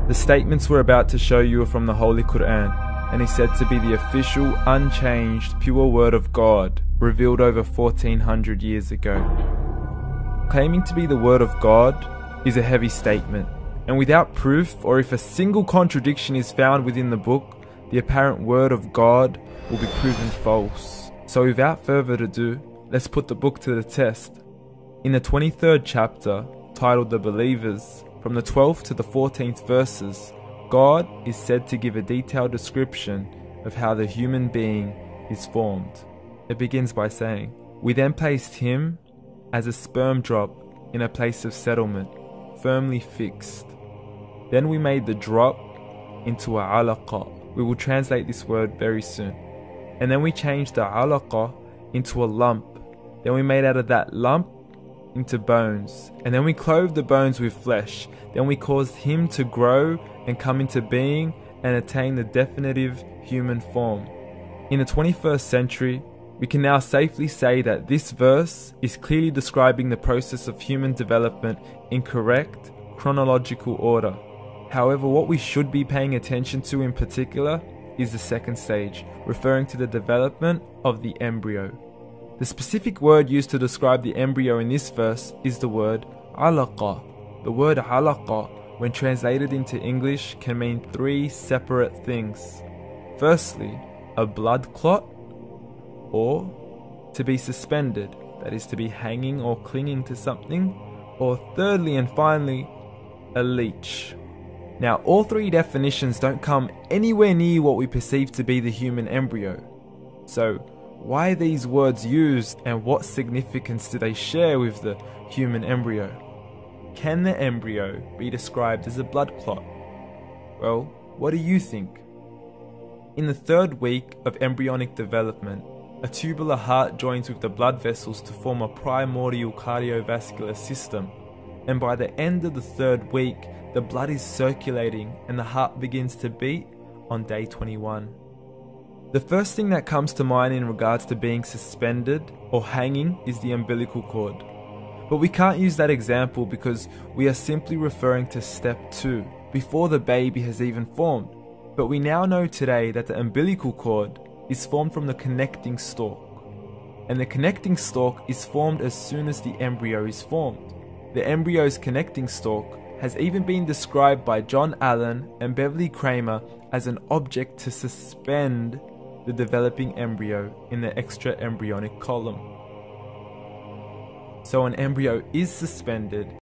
The statements we're about to show you are from the Holy Coran, and is said to be the official, unchanged, pure word of God, revealed over 1400 years ago. Claiming to be the word of God is a heavy statement, and without proof, or if a single contradiction is found within the book, the apparent word of God will be proven false. So without further ado, let's put the book to the test. In the 23rd chapter, titled The Believers, from the 12th to the 14th verses, God is said to give a detailed description of how the human being is formed. It begins by saying, "We then placed him as a sperm drop in a place of settlement, firmly fixed. Then we made the drop into a alaqa." We will translate this word very soon. "And then we changed the alaqa into a lump. Then we made out of that lump into bones. And then we clothed the bones with flesh. Then we caused him to grow and come into being and attain the definitive human form." In the 21st century, we can now safely say that this verse is clearly describing the process of human development in correct chronological order. However, what we should be paying attention to in particular is the second stage, referring to the development of the embryo. The specific word used to describe the embryo in this verse is the word alaqa. The word alaqa, when translated into English, can mean three separate things. Firstly, a blood clot, or to be suspended, that is to be hanging or clinging to something, or thirdly and finally, a leech. Now, all three definitions don't come anywhere near what we perceive to be the human embryo. So, why are these words used, and what significance do they share with the human embryo? Can the embryo be described as a blood clot? Well, what do you think? In the third week of embryonic development, a tubular heart joins with the blood vessels to form a primordial cardiovascular system, and by the end of the third week, the blood is circulating and the heart begins to beat on day 21. The first thing that comes to mind in regards to being suspended or hanging is the umbilical cord. But we can't use that example because we are simply referring to step 2, before the baby has even formed. But we now know today that the umbilical cord is formed from the connecting stalk. And the connecting stalk is formed as soon as the embryo is formed. The embryo's connecting stalk has even been described by John Allen and Beverly Kramer as an object to suspend the developing embryo in the extra embryonic column. So an embryo is suspended